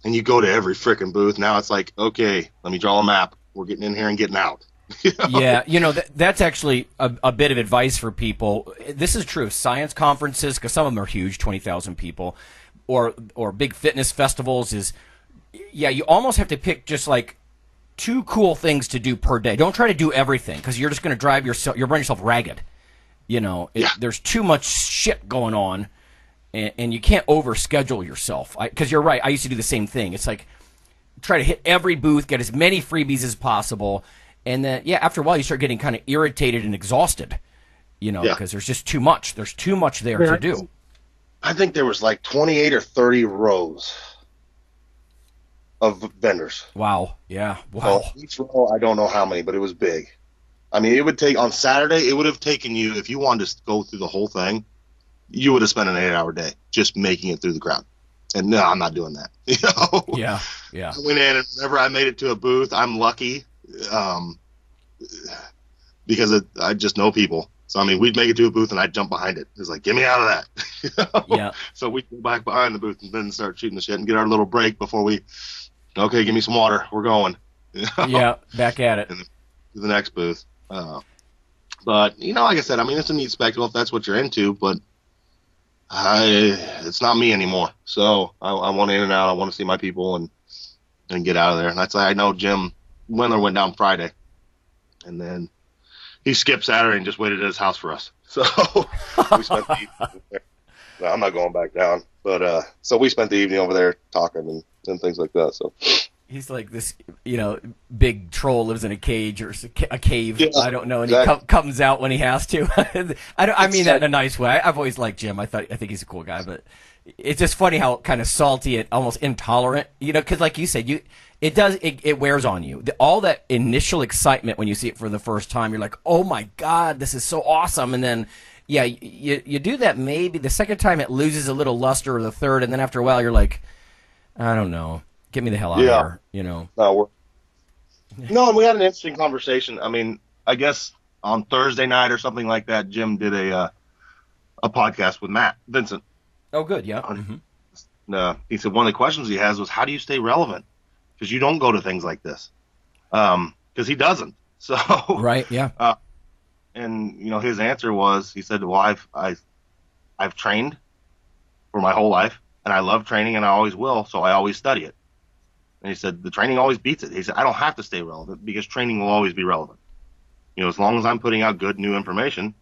And you go to every freaking booth. Now it's like, okay, let me draw a map. We're getting in here and getting out. Yeah, that's actually a bit of advice for people. This is true. Science conferences, because some of them are huge, 20,000 people, or big fitness festivals you almost have to pick just like 2 cool things to do per day. Don't try to do everything, because you're just going to you'll run yourself ragged. There's too much shit going on, and you can't overschedule yourself. Because you're right, I used to do the same thing. It's like try to hit every booth, get as many freebies as possible, and then after a while you start getting kind of irritated and exhausted. Because there's just too much. There's too much there to do. I think there was like 28 or 30 rows of vendors. Wow. Yeah. Wow. So each row, I don't know how many, but it was big. I mean, it would take on Saturday, it would have taken you, if you wanted to go through the whole thing, you would have spent an 8-hour day just making it through the crowd. And no, I'm not doing that. Yeah. I went in, and whenever I made it to a booth, I'm lucky because I just know people. So, I mean, we'd make it to a booth, and I'd jump behind it. It's like, get me out of that. Yeah. So we'd go back behind the booth and then start shooting the shit and get our little break before okay, give me some water. We're going. Yeah, back at it. To the next booth. But, like I said, I mean, it's a neat spectacle if that's what you're into, but it's not me anymore. So I want in and out. I want to see my people and get out of there. And that's, I know Jim Wendler went down Friday, and then he skipped Saturday and just waited at his house for us. So we spent the evening there. No, I'm not going back down. But so we spent the evening over there talking and things like that. So he's like this, big troll lives in a cage or a cave. Yeah, I don't know, and exactly. he comes out when he has to. I mean that in a nice way. I've always liked Jim. I think he's a cool guy, but it's just funny how kind of salty and almost intolerant, because like you said, it wears on you. All that initial excitement when you see it for the first time, you're like, oh my God, this is so awesome. And then, yeah, you do that maybe the second time it loses a little luster, or the third, and then after a while you're like, I don't know, get me the hell out of here, No, and we had an interesting conversation. I mean, I guess on Thursday night or something like that, Jim did a podcast with Matt Vincent. Oh, good, yeah. Mm-hmm. He said one of the questions he has was, how do you stay relevant? Because you don't go to things like this. Because he doesn't. So right, yeah. And his answer was, he said, well, I've trained for my whole life, and I love training, and I always will, so I always study it. And he said the training always beats it. He said I don't have to stay relevant because training will always be relevant. As long as I'm putting out good new information,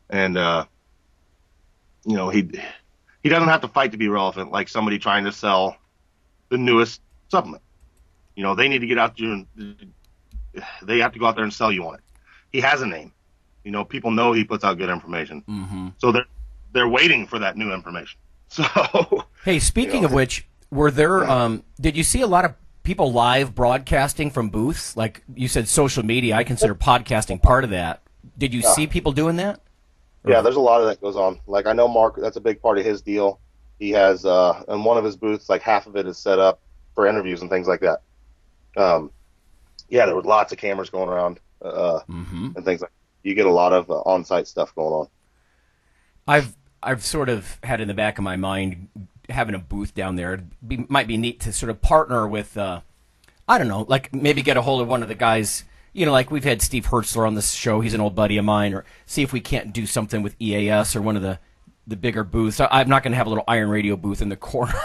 and he doesn't have to fight to be relevant like somebody trying to sell the newest supplement. They need to get out there and they have to go out there and sell you on it. He has a name. People know he puts out good information. Mm-hmm. So they're waiting for that new information. So hey, speaking of which, were there did you see a lot of people live broadcasting from booths? Like you said, social media, I consider podcasting part of that. Did you see people doing that? Yeah, there's a lot of that goes on. Like I know Mark, that's a big part of his deal. He has in one of his booths, like half of it is set up for interviews and things like that. There were lots of cameras going around and things like that. You get a lot of on-site stuff going on. I've sort of had in the back of my mind having a booth down there. Might be neat to sort of partner with, I don't know, like maybe get a hold of one of the guys. Like we've had Steve Hertzler on this show. He's an old buddy of mine. Or see if we can't do something with EAS or one of the bigger booths. I'm not going to have a little IronRadio booth in the corner,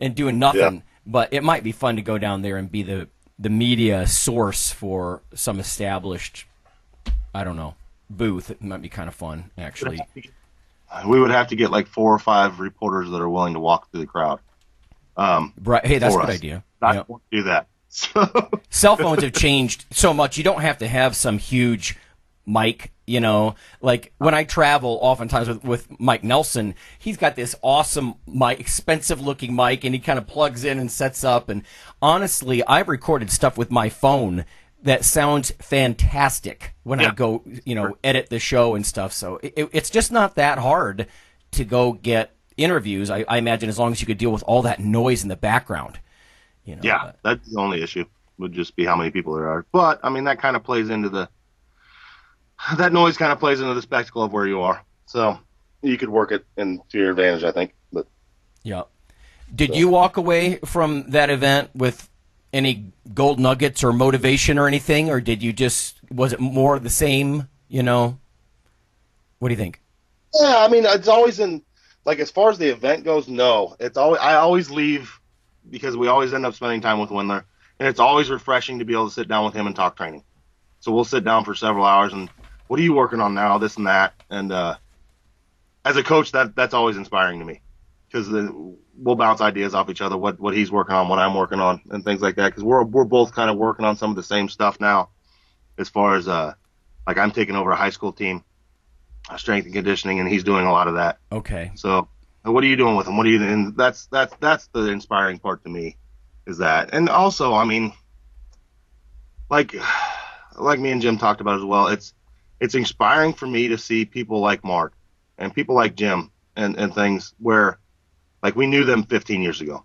and doing nothing. Yeah. But it might be fun to go down there and be the media source for some established, I don't know, booth. It might be kind of fun, actually. We would have to get like 4 or 5 reporters that are willing to walk through the crowd. Right. Hey, that's a good idea. Not want to do that. Cell phones have changed so much. You don't have to have some huge mic, like when I travel oftentimes with Mike Nelson, he's got this awesome mic, expensive looking mic, and he kind of plugs in and sets up. And honestly, I've recorded stuff with my phone that sounds fantastic when I go, edit the show and stuff. So it's just not that hard to go get interviews. I imagine as long as you could deal with all that noise in the background. That's the only issue. Would just be how many people there are. But I mean, that kind of plays into that noise kind of plays into the spectacle of where you are. So you could work it to your advantage, I think. But did you walk away from that event with any gold nuggets or motivation or anything, or was it more the same? What do you think? Yeah, I mean, it's always as far as the event goes, no. I always leave because we always end up spending time with Wendler, and it's always refreshing to be able to sit down with him and talk training. So we'll sit down for several hours and, what are you working on now, this and that? And as a coach, that's always inspiring to me because we'll bounce ideas off each other, what he's working on, what I'm working on, and things like that, because we're both kind of working on some of the same stuff now as far as like I'm taking over a high school team, strength and conditioning, and he's doing a lot of that. Okay. So what are you doing with him? What are you doing? And that's the inspiring part to me, is that. And also, I mean, like me and Jim talked about as well, it's inspiring for me to see people like Mark and people like Jim and things where, like, we knew them 15 years ago.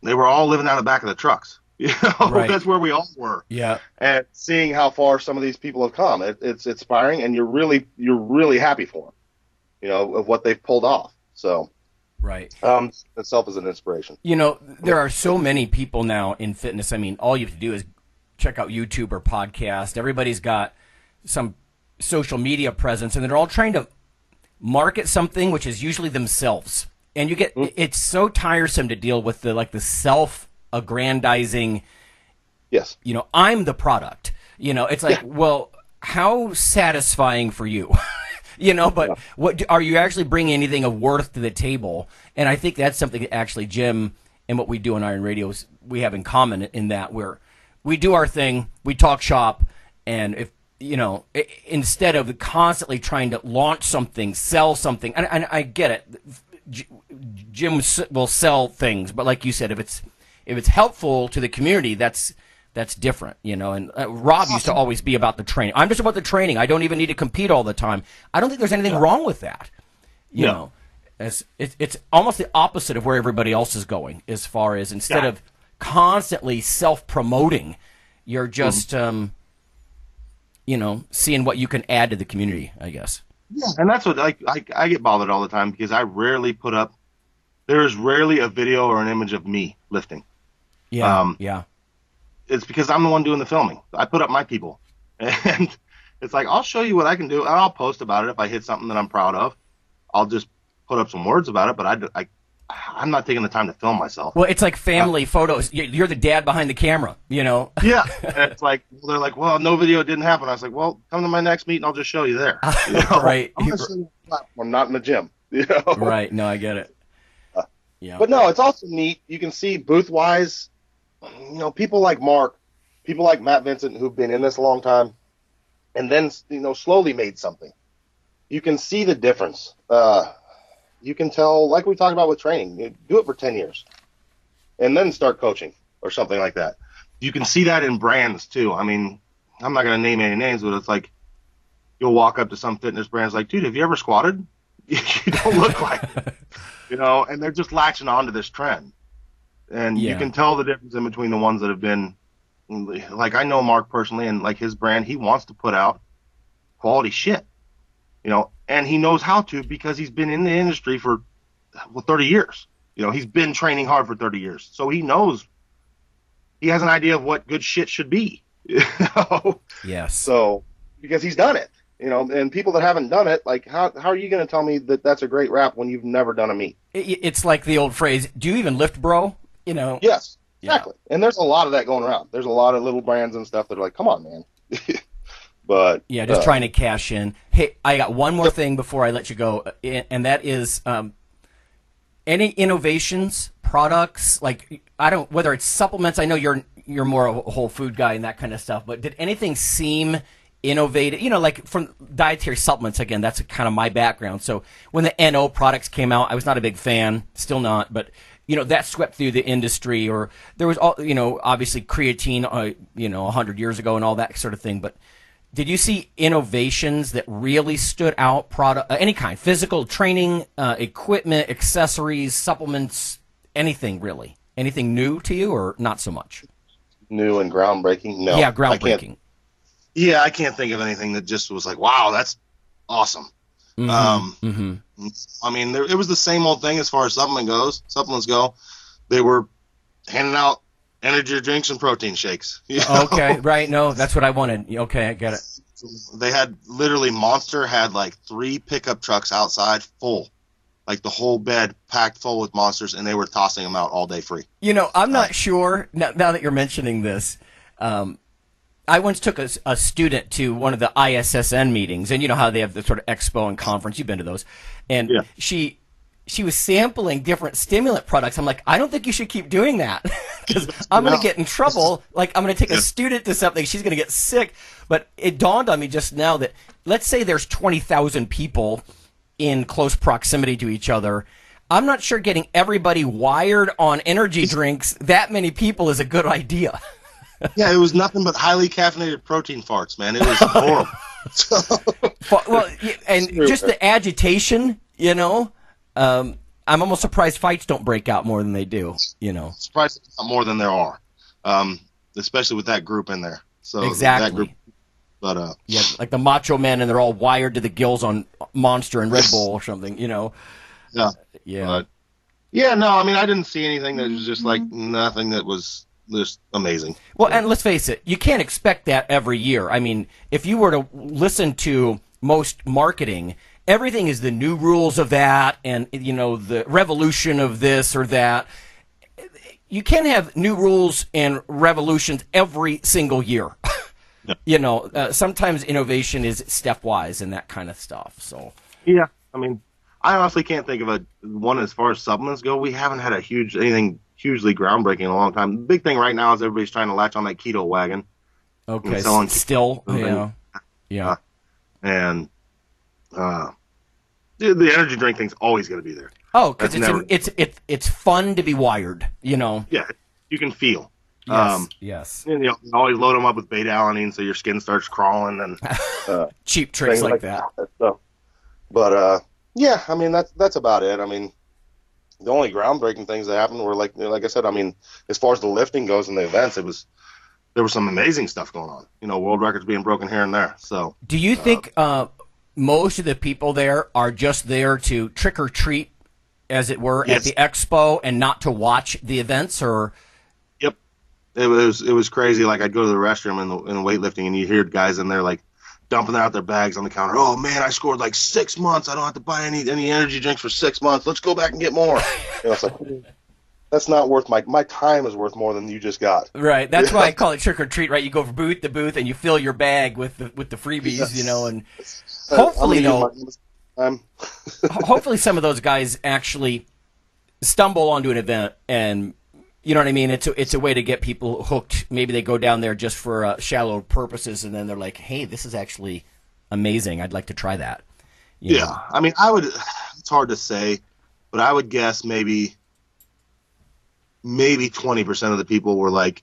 They were all living out of the back of the trucks. Right. That's where we all were. Yeah. And seeing how far some of these people have come, it's inspiring, and you're really happy for them, of what they've pulled off. So, right. Itself is an inspiration. There are so many people now in fitness. I mean, all you have to do is check out YouTube or podcast. Everybody's got some social media presence, and they're all trying to market something, which is usually themselves, and you get it's so tiresome to deal with the self-aggrandizing. Yes. I'm the product. It's like, well, how satisfying for you, but what are you actually bringing anything of worth to the table? And I think that's something that actually Jim and what we do on Iron Radio is we have in common in that we do our thing, we talk shop, and if, instead of constantly trying to launch something, sell something, and I get it, Jim will sell things, but like you said, if it's helpful to the community, that's different, and Rob used to always be about the training. I'm just about the training. I don't even need to compete all the time. I don't think there's anything wrong with that. You know, it's almost the opposite of where everybody else is going, as far as instead of constantly self-promoting, you're just, seeing what you can add to the community, I guess. Yeah, and that's what I get bothered all the time because I rarely put up. There's rarely a video or an image of me lifting. Yeah, yeah. It's because I'm the one doing the filming. I put up my people, and it's like I'll show you what I can do, and I'll post about it if I hit something that I'm proud of. I'll just put up some words about it, but I'm not taking the time to film myself. Well, it's like family photos. You're the dad behind the camera, Yeah, and it's like they're like, well, no video didn't happen. I was like, well, come to my next meeting, I'll just show you there. Right. I'm not in the gym. Right. No, I get it. Yeah. But no, it's also neat. You can see booth-wise, people like Mark, people like Matt Vincent who've been in this a long time, and then slowly made something. You can see the difference. You can tell, like we talked about with training, you do it for 10 years, and then start coaching or something like that. You can see that in brands too. I mean, I'm not going to name any names, but it's like you'll walk up to some fitness brands like, dude, have you ever squatted? You don't look like it. And they're just latching onto this trend. And you can tell the difference in between the ones that have been, like I know Mark personally, and like his brand, he wants to put out quality shit, and he knows how to because he's been in the industry for 30 years. He's been training hard for 30 years. So he knows, he has an idea of what good shit should be. Yes. So, because he's done it. And people that haven't done it, like, how are you going to tell me that that's a great rap when you've never done a meet? It's like the old phrase, do you even lift, bro? Yes, exactly. Yeah. And there's a lot of that going around. There's a lot of little brands and stuff that are like, come on, man. But yeah, just trying to cash in. Hey, I got one more thing before I let you go, and that is any innovations, products, like, whether it's supplements, I know you're more a whole food guy and that kind of stuff, but did anything seem innovative, like from dietary supplements, again, that's kind of my background. So when the NO products came out, I was not a big fan, still not, but that swept through the industry. Or there was all, obviously creatine, 100 years ago and all that sort of thing. But did you see innovations that really stood out? Product, any kind, physical training, equipment, accessories, supplements, anything really? Anything new to you, or not so much? New and groundbreaking? No. Yeah, groundbreaking. I can't think of anything that just was like, wow, that's awesome. Mm-hmm. I mean, it was the same old thing as far as supplements go. They were handing out energy drinks and protein shakes. Okay, right. No, that's what I wanted. Okay, I get it. They had literally, Monster had like 3 pickup trucks outside full, like the whole bed packed full with Monsters, and they were tossing them out all day free. I'm not sure, now that you're mentioning this, I once took a student to one of the ISSN meetings, and you know how they have the sort of expo and conference. You've been to those. And she was sampling different stimulant products. I'm like, I don't think you should keep doing that because I'm going to get in trouble. Like, I'm going to take a student to something. She's going to get sick. But it dawned on me just now that, let's say there's 20,000 people in close proximity to each other. I'm not sure getting everybody wired on energy drinks, that many people, is a good idea. Yeah, it was nothing but highly caffeinated protein farts, man. It was horrible. Well, and just the agitation, I'm almost surprised fights don't break out more than they do, Surprised more than there are, especially with that group in there. So exactly. That group, but yeah, like the Macho Men, and they're all wired to the gills on Monster and Red Bull or something, Yeah. Yeah. No, I mean, I didn't see anything that was just like nothing that was just amazing. Well, and let's face it, you can't expect that every year. I mean, if you were to listen to most marketing everything is the new rules of that, and the revolution of this or that. You can't have new rules and revolutions every single year. Sometimes innovation is stepwise and that kind of stuff. So yeah, I mean, I honestly can't think of one as far as supplements go. We haven't had anything hugely groundbreaking in a long time. The big thing right now is everybody's trying to latch on that keto wagon. Okay, still, yeah, and the energy drink thing's always going to be there. Oh, because it's fun to be wired, Yeah, you can feel. Yes. And you always load them up with beta-alanine so your skin starts crawling and cheap tricks like that. So, but yeah, I mean that's about it. I mean, the only groundbreaking things that happened were like I said. I mean, as far as the lifting goes in the events, there was some amazing stuff going on. World records being broken here and there. So, do you think most of the people there are just there to trick or treat, as it were, yes. at the expo and not to watch the events? Or yep, it was crazy. Like I'd go to the restroom in the weightlifting, and you hear guys in there like dumping out their bags on the counter. Oh man, I scored like 6 months. I don't have to buy any energy drinks for 6 months. Let's go back and get more. It's like, that's not worth my time is worth more than you just got. Right. That's why I call it trick or treat. Right. You go from booth to booth and you fill your bag with the freebies. Yes. And hopefully hopefully some of those guys actually stumble onto an event, and you know what I mean. It's a way to get people hooked. Maybe they go down there just for shallow purposes, and then they're like, "Hey, this is actually amazing. I'd like to try that." Yeah. I mean, it's hard to say, but I would guess maybe 20% of the people were like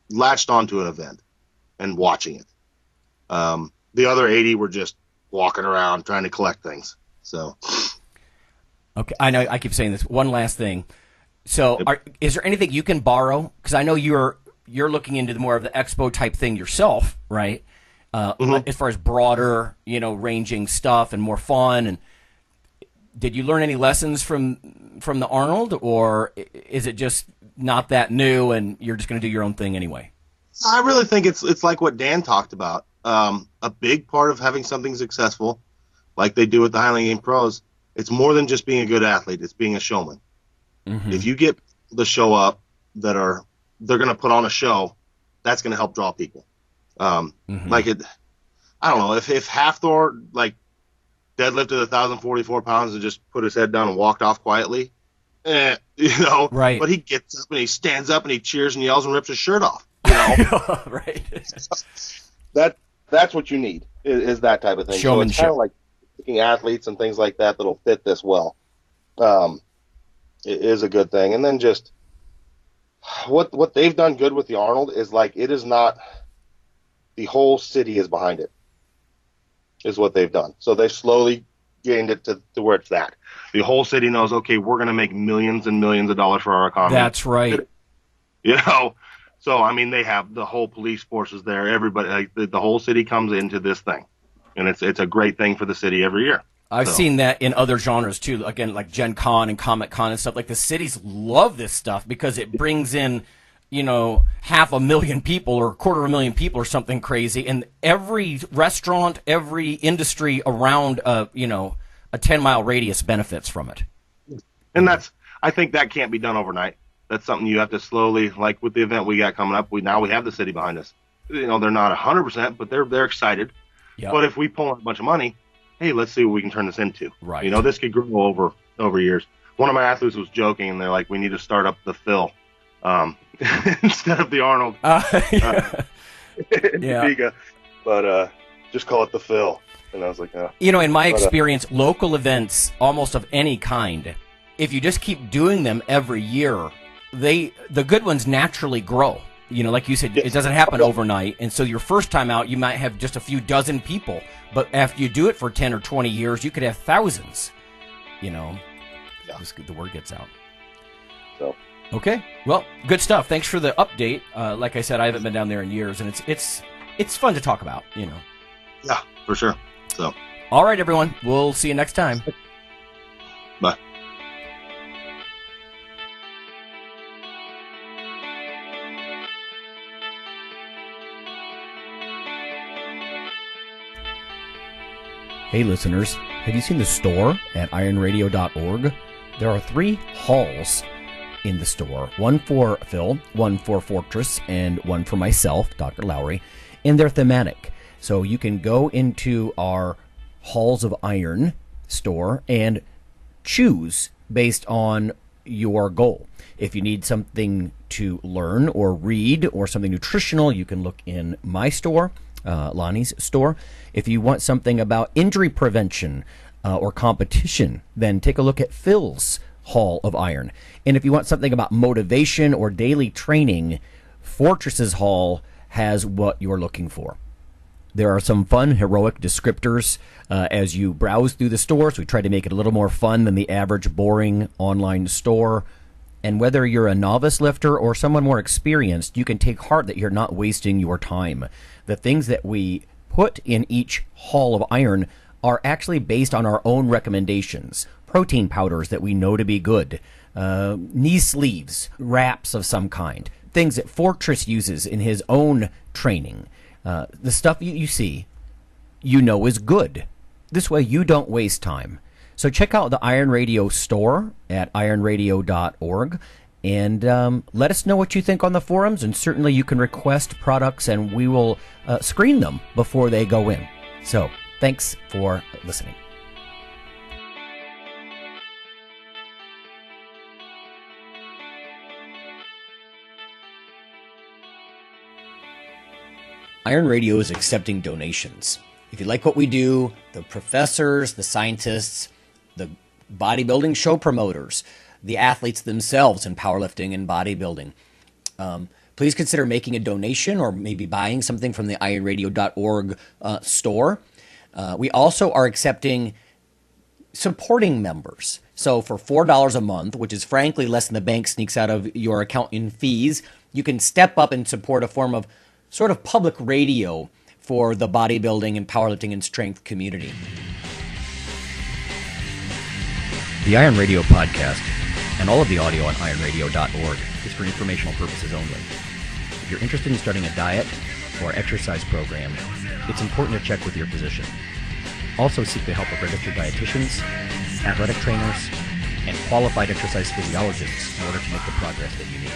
latched onto an event and watching it. The other 80 were just walking around trying to collect things. So, okay, I know I keep saying this. One last thing. So, is there anything you can borrow? Because I know you're looking into more of the expo type thing yourself, right? As far as broader, ranging stuff and more fun. And did you learn any lessons from the Arnold, or is it just not that new and you're just going to do your own thing anyway? I really think it's like what Dan talked about. A big part of having something successful, like they do with the Highland Game Pros, it's more than just being a good athlete. It's being a showman. Mm-hmm. If you get the show up they're going to put on a show, that's going to help draw people. Like I don't know, if Hafthor like deadlifted 1,044 pounds and just put his head down and walked off quietly, right? But he gets up and he stands up and he cheers and yells and rips his shirt off. Right. That's what you need is that type of thing. Showmanship. So it's kind of like picking athletes and things like that'll fit this well. It is a good thing. And then just what they've done good with the Arnold is like it is not the whole city is behind it. Is what they've done. So they slowly gained it to where it's that. The whole city knows, okay, we're going to make millions and millions of dollars for our economy. That's right. So, I mean, they have the whole police forces there. Everybody, like, the whole city comes into this thing. And it's a great thing for the city every year. I've seen that in other genres, too. Again, like Gen Con and Comic Con and stuff. Like, the cities love this stuff because it brings in, 500,000 people or 250,000 people or something crazy. And every restaurant, every industry around, a 10-mile radius benefits from it. And I think that can't be done overnight. That's something you have to slowly, like with the event we got coming up, we have the city behind us. They're not 100%, but they're excited. Yep. But if we pull in a bunch of money, hey, let's see what we can turn this into. Right. This could grow over years. One of my athletes was joking, and they're like, we need to start up the Phil instead of the Arnold. Yeah. But just call it the Phil. And I was like, in my experience, local events, almost of any kind, if you just keep doing them every year, the good ones naturally grow. Like you said, it doesn't happen overnight. And so your first time out, you might have just a few dozen people. But after you do it for 10 or 20 years, you could have thousands. The word gets out. So. Okay. Well, good stuff. Thanks for the update. Like I said, I haven't been down there in years, and it's fun to talk about, Yeah, for sure. So. All right, everyone. We'll see you next time. Bye. Hey, listeners. Have you seen the store at IronRadio.org? There are 3 halls in the store. One for Phil, one for Fortress, and one for myself, Dr. Lowry. And they're thematic. So you can go into our Halls of Iron store and choose based on your goal. If you need something to learn or read or something nutritional, you can look in my store, Lonnie's store. If you want something about injury prevention or competition, then take a look at Phil's Hall of Iron. And if you want something about motivation or daily training, Fortress's Hall has what you're looking for. There are some fun, heroic descriptors as you browse through the store, so we try to make it a little more fun than the average boring online store. And whether you're a novice lifter or someone more experienced, you can take heart that you're not wasting your time. The things that we put in each Hall of Iron are actually based on our own recommendations. Protein powders that we know to be good, knee sleeves, wraps of some kind, things that Fortress uses in his own training. The stuff you see, you know is good. This way you don't waste time. So check out the Iron Radio store at ironradio.org and let us know what you think on the forums, and certainly you can request products and we will screen them before they go in. So thanks for listening. Iron Radio is accepting donations. If you like what we do, the professors, the scientists, the bodybuilding show promoters, the athletes themselves in powerlifting and bodybuilding, please consider making a donation or maybe buying something from the ironradio.org store. We also are accepting supporting members. So for $4 a month, which is frankly less than the bank sneaks out of your account in fees, you can step up and support a form of sort of public radio for the bodybuilding and powerlifting and strength community. The Iron Radio podcast and all of the audio on ironradio.org is for informational purposes only. If you're interested in starting a diet or exercise program, it's important to check with your physician. Also seek the help of registered dietitians, athletic trainers, and qualified exercise physiologists in order to make the progress that you need.